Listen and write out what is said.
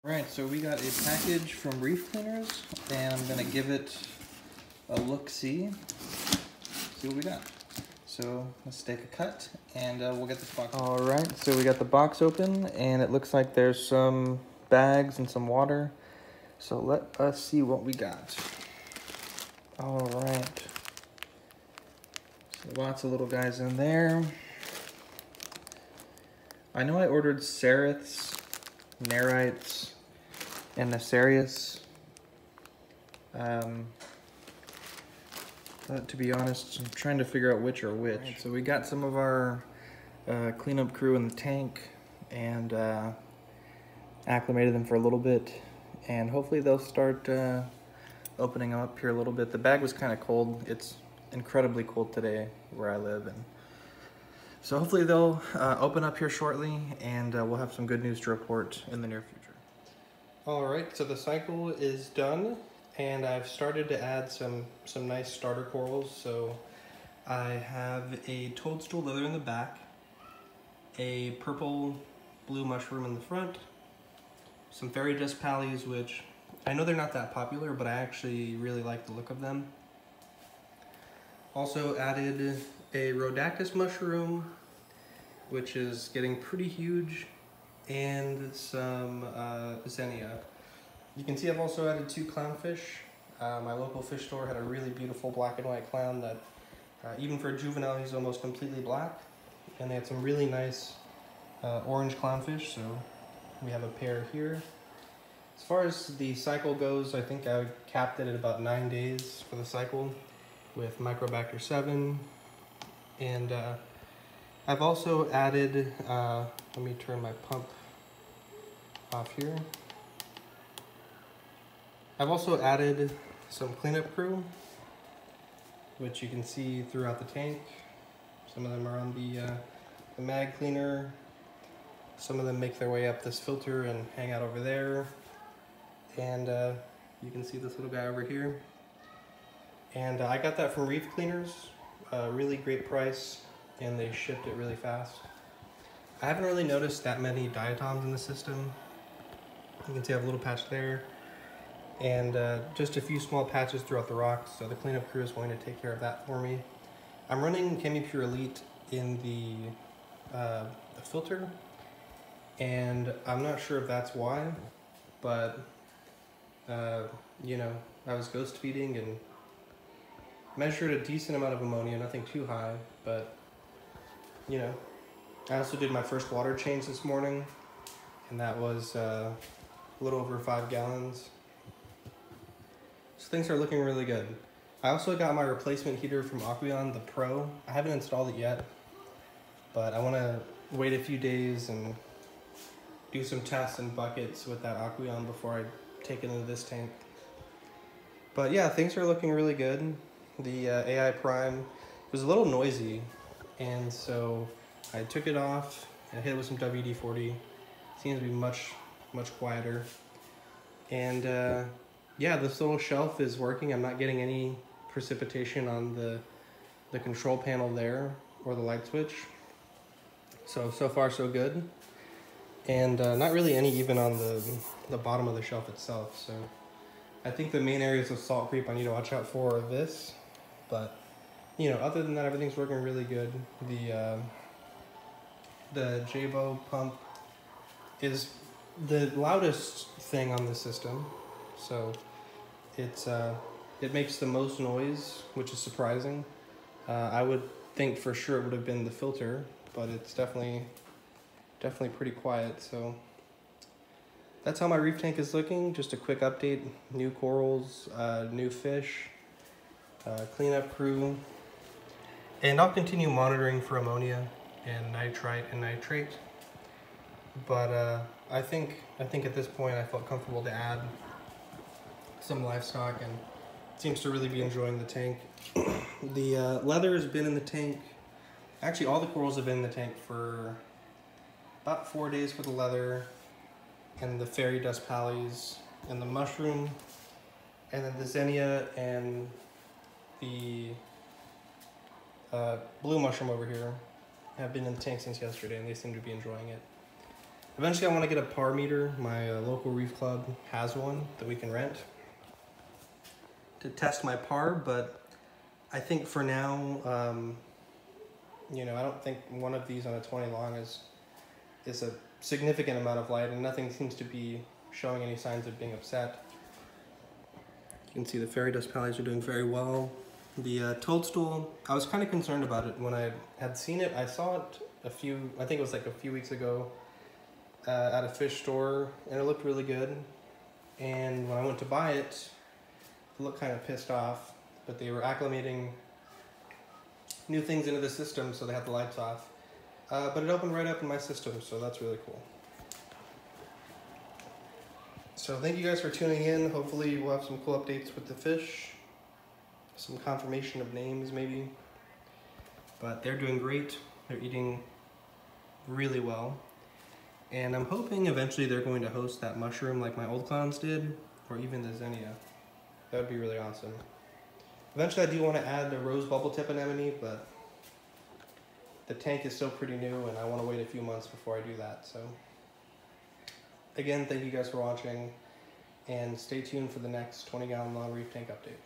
Alright, so we got a package from Reef Cleaners, and I'm going to give it a look-see, see what we got. So let's take a cut, and we'll get this box. Alright, so we got the box open, and it looks like there's some bags and some water. So let us see what we got. Alright. So lots of little guys in there. I know I ordered Sereths, Nerites, and Necarius. But to be honest, I'm trying to figure out which are which. Right, so we got some of our cleanup crew in the tank and acclimated them for a little bit, and hopefully they'll start opening them up here a little bit. The bag was kind of cold. It's incredibly cold today where I live, and so hopefully they'll open up here shortly, and we'll have some good news to report in the near future. Alright, so the cycle is done, and I've started to add some nice starter corals. So I have a toadstool lily in the back, a purple blue mushroom in the front, some fairy dust pallies, which I know they're not that popular, but I actually really like the look of them. Also added a rhodactis mushroom, which is getting pretty huge, and some zinnia. You can see I've also added 2 clownfish. My local fish store had a really beautiful black and white clown that, even for a juvenile, he's almost completely black. And they had some really nice orange clownfish, so we have a pair here. As far as the cycle goes, I think I capped it at about 9 days for the cycle with Microbacter 7. And I've also added, let me turn my pump off here. I've also added some cleanup crew, which you can see throughout the tank. Some of them are on the mag cleaner. Some of them make their way up this filter and hang out over there. And you can see this little guy over here. And I got that from Reef Cleaners, really great price, and they shipped it really fast. I haven't really noticed that many diatoms in the system. You can see I have a little patch there, and just a few small patches throughout the rocks, so the cleanup crew is going to take care of that for me. I'm running ChemiPure Elite in the filter, and I'm not sure if that's why, but you know, I was ghost feeding and measured a decent amount of ammonia, nothing too high, but you know, I also did my first water change this morning, and that was a little over 5 gallons. So things are looking really good. I also got my replacement heater from Aqueon, the Pro. I haven't installed it yet, but I want to wait a few days and do some tests in buckets with that Aqueon before I take it into this tank. But yeah, things are looking really good. The AI Prime was a little noisy, and so I took it off and hit it with some WD-40. Seems to be much quieter. And yeah, this little shelf is working. I'm not getting any precipitation on the control panel there or the light switch. So far so good. And not really any even on the bottom of the shelf itself. So I think the main areas of salt creep I need to watch out for are this. But you know, other than that, everything's working really good. The Jabo pump is the loudest thing on the system, so it makes the most noise, which is surprising. I would think for sure it would have been the filter, but it's definitely pretty quiet. So that's how my reef tank is looking. Just a quick update: new corals, new fish, cleanup crew, and I'll continue monitoring for ammonia and nitrite and nitrate. But I think at this point I felt comfortable to add some livestock, and it seems to really be enjoying the tank. The leather has been in the tank. Actually, all the corals have been in the tank for about 4 days for the leather, and the fairy dust pallies, and the mushroom, and then the zinnia and the blue mushroom over here have been in the tank since yesterday, and they seem to be enjoying it. Eventually I want to get a par meter. My local reef club has one that we can rent to test my par, but I think for now, I don't think one of these on a 20 long is a significant amount of light, and nothing seems to be showing any signs of being upset. You can see the fairy dust pallies are doing very well. The toadstool, I was kind of concerned about it when I had seen it. I saw it I think it was like a few weeks ago at a fish store, and it looked really good. And when I went to buy it, it looked kind of pissed off, but they were acclimating new things into the system, so they had the lights off. But it opened right up in my system, so that's really cool. So thank you guys for tuning in. Hopefully we'll have some cool updates with the fish. Some confirmation of names maybe. But they're doing great. They're eating really well. And I'm hoping eventually they're going to host that mushroom like my old clowns did, or even the zinnia. That would be really awesome. Eventually I do want to add a rose bubble tip anemone, but the tank is still pretty new and I want to wait a few months before I do that. So again, thank you guys for watching, and stay tuned for the next 20-gallon long reef tank update.